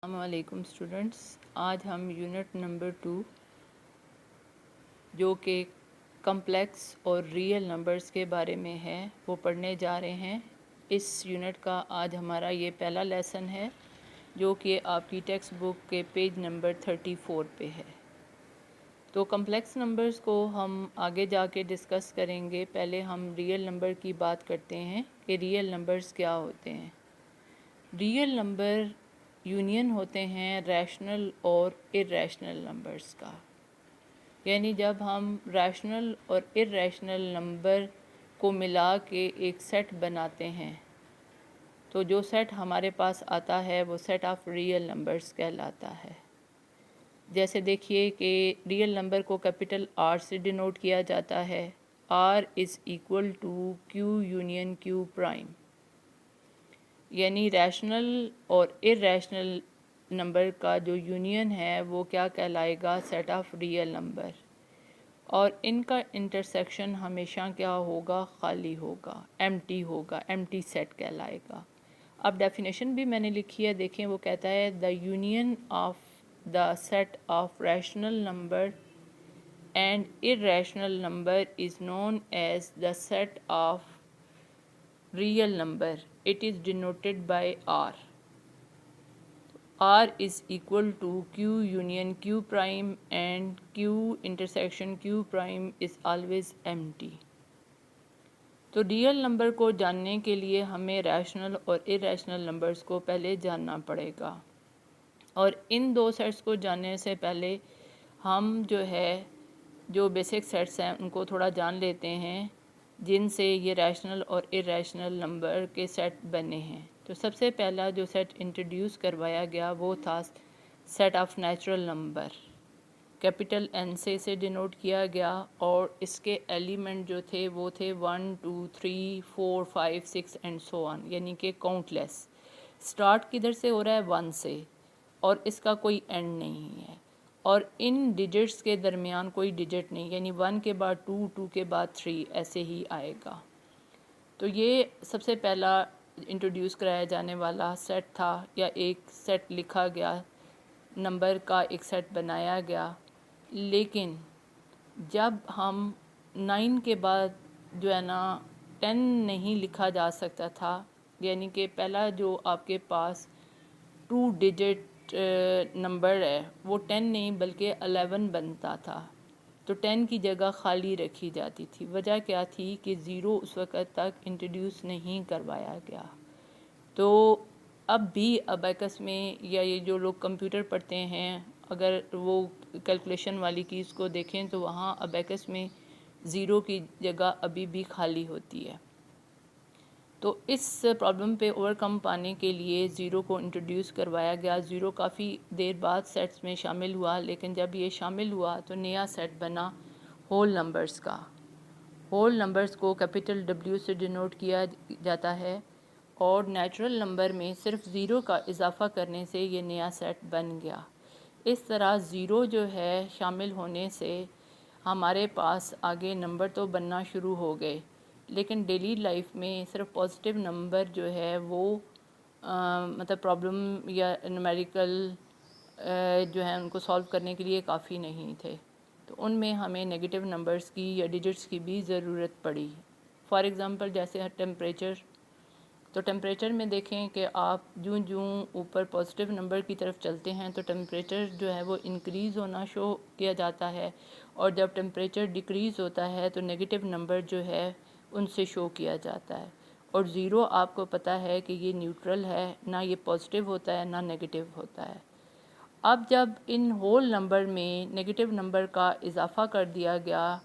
السلام علیکم اسٹوڈنٹس، آج ہم یونٹ نمبر 2 جو کہ کمپلیکس اور ریئل نمبرز کے بارے میں ہے وہ پڑھنے جا رہے ہیں۔ اس یونٹ کا آج ہمارا یہ پہلا لیسن ہے جو کہ آپ کی ٹیکسٹ بک کے پیج نمبر 34 پہ ہے۔ تو کمپلیکس نمبرز کو ہم آگے جا کے ڈسکس کریں گے۔ پہلے ہم ریئل نمبر کی بات کرتے ہیں کہ ریئل نمبرز کیا ہوتے ہیں۔ ریئل نمبر یونین ہوتے ہیں ریشنل اور ارریشنل نمبرز کا، یعنی جب ہم ریشنل اور ارریشنل نمبر کو ملا کے ایک سیٹ بناتے ہیں تو جو سیٹ ہمارے پاس آتا ہے وہ سیٹ آف ریئل نمبرز کہلاتا ہے۔ جیسے دیکھیے کہ ریئل نمبر کو کیپٹل آر سے ڈینوٹ کیا جاتا ہے۔ R is equal to Q union Q prime, یعنی ریشنل اور ارریشنل نمبر کا جو یونین ہے وہ کیا کہلائے گا؟ سیٹ آف ریئل نمبر، اور ان کا انٹرسیکشن ہمیشہ کیا ہوگا؟ خالی ہوگا، ایمٹی ہوگا، ایمٹی سیٹ کہلائے گا۔ اب ڈیفینیشن بھی میں نے لکھی ہے، دیکھیں وہ کہتا ہے the union of the set of rational number and irrational number is known as the set of real number. It is denoted by R. R is equal to Q union Q prime and Q intersection Q prime is always empty. تو real number کو جاننے کے لیے ہمیں rational اور irrational numbers کو پہلے جاننا پڑے گا، اور ان دو سیٹس کو جاننے سے پہلے ہم جو بیسک سیٹس ہیں ان کو تھوڑا جان لیتے ہیں جن سے یہ ریشنل اور ارریشنل نمبر کے سیٹ بنے ہیں۔ تو سب سے پہلا جو سیٹ انٹروڈیوس کروایا گیا وہ تھا set of natural number, capital N سے ڈینوٹ کیا گیا، اور اس کے ایلیمنٹ جو تھے وہ تھے 1 2 3 4 5 6 اینڈ سو آن، یعنی کہ کاؤنٹ لیس۔ اسٹارٹ کدھر سے ہو رہا ہے؟ 1 سے، اور اس کا کوئی اینڈ نہیں ہے، اور ان ڈیجٹس کے درمیان کوئی ڈیجٹ نہیں، یعنی 1 کے بعد 2 2 کے بعد 3 ایسے ہی آئے گا۔ تو یہ سب سے پہلا انٹروڈیوس کرایا جانے والا سیٹ تھا، یا ایک سیٹ لکھا گیا، نمبر کا ایک سیٹ بنایا گیا۔ لیکن جب ہم 9 کے بعد جو ہے نا 10 نہیں لکھا جا سکتا تھا، یعنی کہ پہلا جو آپ کے پاس 2 ڈیجٹ نمبر ہے وہ 10 نہیں بلکہ 11 بنتا تھا، تو 10 کی جگہ خالی رکھی جاتی تھی۔ وجہ کیا تھی کہ 0 اس وقت تک انٹروڈیوس نہیں کروایا گیا۔ تو اب بھی ابیکس میں، یا یہ جو لوگ کمپیوٹر پڑھتے ہیں اگر وہ کیلکولیشن والی کیز کو دیکھیں تو وہاں ابیکس میں 0 کی جگہ ابھی بھی خالی ہوتی ہے۔ تو اس پرابلم پہ اوور کم پانے کے لیے 0 کو انٹروڈیوس کروایا گیا۔ 0 کافی دیر بعد سیٹس میں شامل ہوا، لیکن جب یہ شامل ہوا تو نیا سیٹ بنا ہول نمبرز کا۔ ہول نمبرز کو کیپٹل ڈبلیو سے ڈینوٹ کیا جاتا ہے، اور نیچرل نمبر میں صرف 0 کا اضافہ کرنے سے یہ نیا سیٹ بن گیا۔ اس طرح 0 جو ہے شامل ہونے سے ہمارے پاس آگے نمبر تو بننا شروع ہو گئے، لیکن ڈیلی لائف میں صرف پازیٹیو نمبر جو ہے وہ مطلب پرابلم یا نومیریکل جو ہے ان کو سالو کرنے کے لیے کافی نہیں تھے، تو ان میں ہمیں نیگیٹو نمبرز کی یا ڈیجٹس کی بھی ضرورت پڑی۔ فار ایگزامپل جیسے ٹیمپریچر، تو ٹیمپریچر میں دیکھیں کہ آپ جوں اوپر پازیٹیو نمبر کی طرف چلتے ہیں تو ٹیمپریچر جو ہے وہ انکریز ہونا شو کیا جاتا ہے، اور جب ٹیمپریچر ڈیکریز ہوتا ہے تو نیگیٹو نمبر جو ہے ان سے شو کیا جاتا ہے، اور 0 آپ کو پتہ ہے کہ یہ نیوٹرل ہے، نہ یہ پازیٹیو ہوتا ہے نہ نیگیٹو ہوتا ہے۔ اب جب ان ہول نمبر میں نیگیٹو نمبر کا اضافہ کر دیا گیا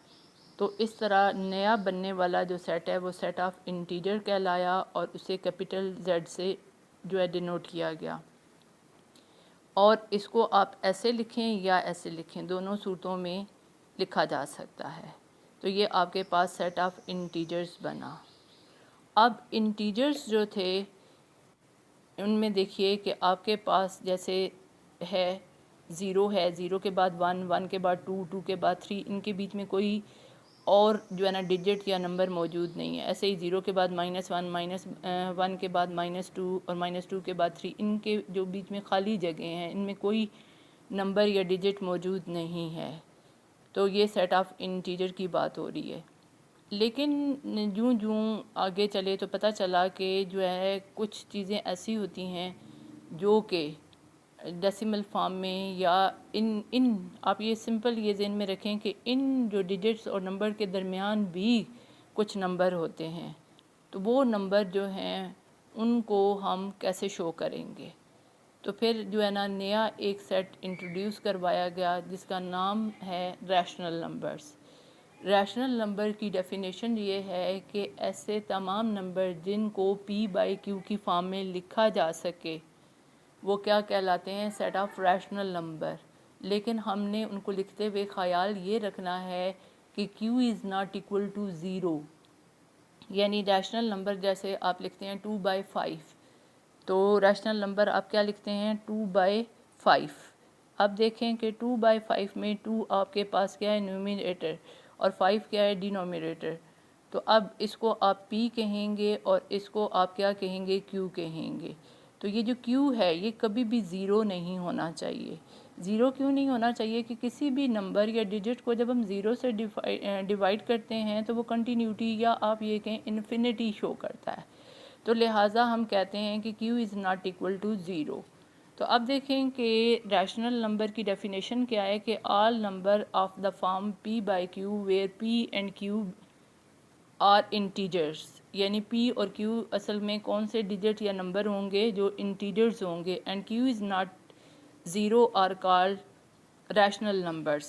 تو اس طرح نیا بننے والا جو سیٹ ہے وہ سیٹ آف انٹیجر کہلایا، اور اسے کیپٹل زیڈ سے جو ہے ڈینوٹ کیا گیا، اور اس کو آپ ایسے لکھیں یا ایسے لکھیں، دونوں صورتوں میں لکھا جا سکتا ہے۔ تو یہ آپ کے پاس سیٹ آف انٹیجرز بنا۔ اب انٹیجرز جو تھے ان میں دیکھیے کہ آپ کے پاس جیسے ہے 0 ہے، 0 کے بعد 1 1 کے بعد 2 2 کے بعد 3، ان کے بیچ میں کوئی اور جو ہے نا ڈیجٹ یا نمبر موجود نہیں ہے. ایسے ہی 0 کے بعد -1 -1 کے بعد -2 اور -2 کے بعد 3، ان کے جو بیچ میں خالی جگہیں ہیں ان میں کوئی نمبر یا ڈیجٹ موجود نہیں ہے. تو یہ سیٹ آف انٹیجر کی بات ہو رہی ہے. لیکن جوں آگے چلے تو پتہ چلا کہ جو ہے کچھ چیزیں ایسی ہوتی ہیں جو کہ ڈیسیمل فارم میں یا ان آپ یہ سمپل یہ ذہن میں رکھیں کہ ان جو ڈیجٹس اور نمبر کے درمیان بھی کچھ نمبر ہوتے ہیں. تو وہ نمبر جو ہیں ان کو ہم کیسے شو کریں گے. تو پھر جو ہے نا نیا ایک سیٹ انٹروڈیوس کروایا گیا جس کا نام ہے ریشنل نمبرز. ریشنل نمبر کی ڈیفینیشن یہ ہے کہ ایسے تمام نمبر جن کو P/Q کی فارم میں لکھا جا سکے وہ کیا کہلاتے ہیں؟ Set of rational number. لیکن ہم نے ان کو لکھتے ہوئے خیال یہ رکھنا ہے کہ Q is not equal to 0. یعنی ریشنل نمبر جیسے آپ لکھتے ہیں 2/5، تو ریشنل نمبر آپ کیا لکھتے ہیں؟ 2/5. اب دیکھیں کہ 2/5 میں 2 آپ کے پاس کیا ہے؟ نیومریٹر، اور 5 کیا ہے؟ ڈینومریٹر. تو اب اس کو آپ P کہیں گے اور اس کو آپ کیا کہیں گے؟ Q کہیں گے. تو یہ جو Q ہے یہ کبھی بھی 0 نہیں ہونا چاہیے. 0 کیوں نہیں ہونا چاہیے؟ کہ کسی بھی نمبر یا ڈیجٹ کو جب ہم 0 سے ڈیوائڈ کرتے ہیں تو وہ کنٹینیوٹی یا آپ یہ کہیں انفینٹی شو کرتا ہے. تو لہٰذا ہم کہتے ہیں کہ Q is not equal to 0. تو اب دیکھیں کہ ریشنل نمبر کی ڈیفینیشن کیا ہے کہ all number of the form P/Q where P and Q are integers. یعنی P اور Q اصل میں کون سے ڈیجٹ یا نمبر ہوں گے؟ جو انٹیجرز ہوں گے. And Q is not 0 are called rational numbers.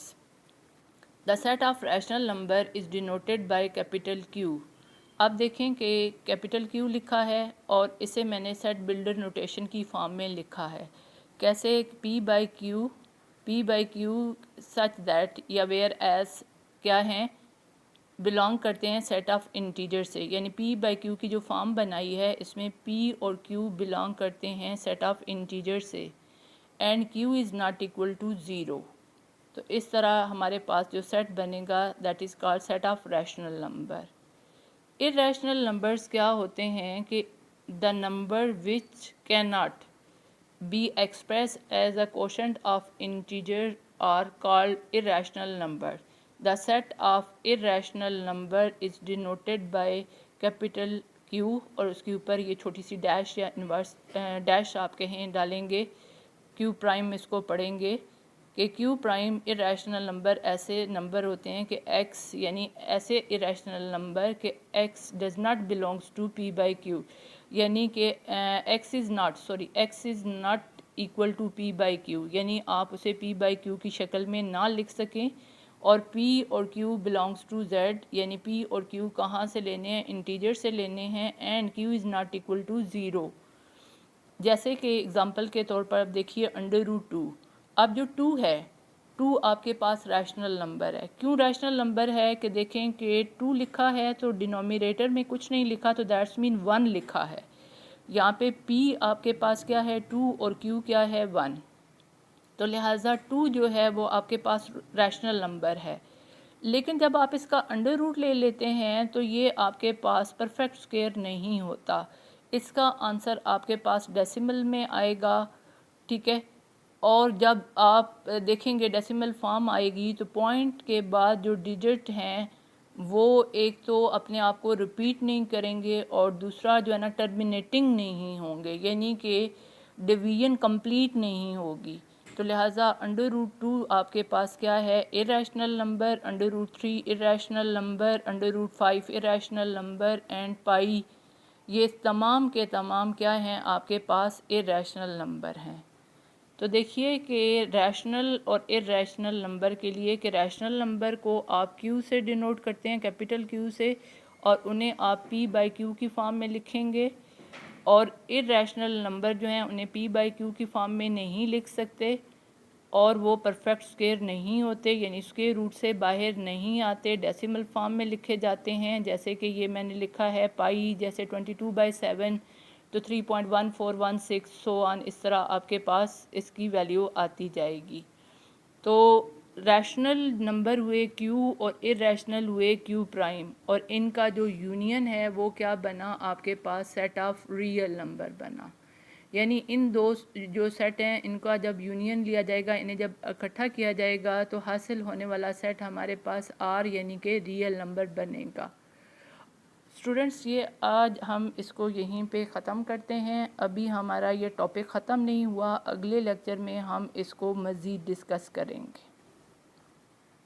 The set of rational number is denoted by capital Q. اب دیکھیں کہ کیپیٹل Q لکھا ہے اور اسے میں نے سیٹ بلڈر نوٹیشن کی فارم میں لکھا ہے. کیسے؟ P/Q سچ دیٹ یا ویئر ایز کیا ہیں؟ بلانگ کرتے ہیں سیٹ آف انٹیجر سے. یعنی P/Q کی جو فارم بنائی ہے اس میں P اور Q بلانگ کرتے ہیں سیٹ آف انٹیجر سے. And Q is not equal to 0. تو اس طرح ہمارے پاس جو سیٹ بنے گا that is called set of rational number. irrational numbers کیا ہوتے ہیں کہ the number which cannot be expressed as a quotient of integer are called irrational number. The set of irrational number is denoted by capital Q اور اس کے اوپر یہ چھوٹی C dash یا انورس ڈیش آپ کہیں ڈالیں گے. Q پرائم اس کو پڑھیں گے کہ Q پرائم irrational نمبر ایسے نمبر ہوتے ہیں کہ X یعنی ایسے irrational نمبر کہ X does not belongs to P/Q. یعنی کہ X is not equal to P/Q. یعنی آپ اسے P/Q کی شکل میں نہ لکھ سکیں. اور P اور Q belongs to Z. یعنی P اور Q کہاں سے لینے ہیں؟ انٹیجر سے لینے ہیں. and Q is not equal to 0. جیسے کہ اگزامپل کے طور پر اب دیکھیے √2. اب جو 2 ہے 2 آپ کے پاس ریشنل نمبر ہے. کیوں ریشنل نمبر ہے؟ کہ دیکھیں کہ 2 لکھا ہے تو ڈینومریٹر میں کچھ نہیں لکھا تو دیٹس مین 1 لکھا ہے. یہاں پہ P آپ کے پاس کیا ہے؟ 2 اور Q کیا ہے؟ 1. تو لہٰذا 2 جو ہے وہ آپ کے پاس ریشنل نمبر ہے. لیکن جب آپ اس کا انڈر روٹ لے لیتے ہیں تو یہ آپ کے پاس پرفیکٹ اسکوئر نہیں ہوتا. اس کا آنسر آپ کے پاس ڈیسیمل میں آئے گا. ٹھیک ہے. اور جب آپ دیکھیں گے ڈیسیمل فارم آئے گی تو پوائنٹ کے بعد جو ڈیجٹ ہیں وہ ایک تو اپنے آپ کو ریپیٹ نہیں کریں گے اور دوسرا جو ہے نا ٹرمینیٹنگ نہیں ہوں گے. یعنی کہ ڈویژن کمپلیٹ نہیں ہوگی. تو لہٰذا √2 آپ کے پاس کیا ہے؟ irrational number. √3 irrational number. √5 irrational number. And pi یہ تمام کے تمام کیا ہیں؟ آپ کے پاس irrational نمبر ہیں. تو دیکھیے کہ ریشنل اور irrational نمبر کے لیے کہ ریشنل نمبر کو آپ Q سے ڈینوٹ کرتے ہیں کیپیٹل Q سے اور انہیں آپ P/Q کی فارم میں لکھیں گے. اور irrational نمبر جو ہیں انہیں P/Q کی فارم میں نہیں لکھ سکتے اور وہ پرفیکٹ اسکوئر نہیں ہوتے. یعنی اسکوئر روٹ سے باہر نہیں آتے. ڈیسیمل فارم میں لکھے جاتے ہیں. جیسے کہ یہ میں نے لکھا ہے پائی جیسے 22/7 تو 3.1416 سو آن اس طرح آپ کے پاس اس کی ویلیو آتی جائے گی. تو ریشنل نمبر ہوئے کیو اور ارریشنل ہوئے کیو پرائم، اور ان کا جو یونین ہے وہ کیا بنا آپ کے پاس سیٹ آف ریئل نمبر بنا. یعنی ان دو جو سیٹ ہیں ان کا جب یونین لیا جائے گا، انہیں جب اکٹھا کیا جائے گا تو حاصل ہونے والا سیٹ ہمارے پاس آر یعنی کہ ریئل نمبر بنے گا. اسٹوڈنٹس یہ آج ہم اس کو یہیں پہ ختم کرتے ہیں. ابھی ہمارا یہ ٹاپک ختم نہیں ہوا، اگلے لیکچر میں ہم اس کو مزید ڈسکس کریں گے.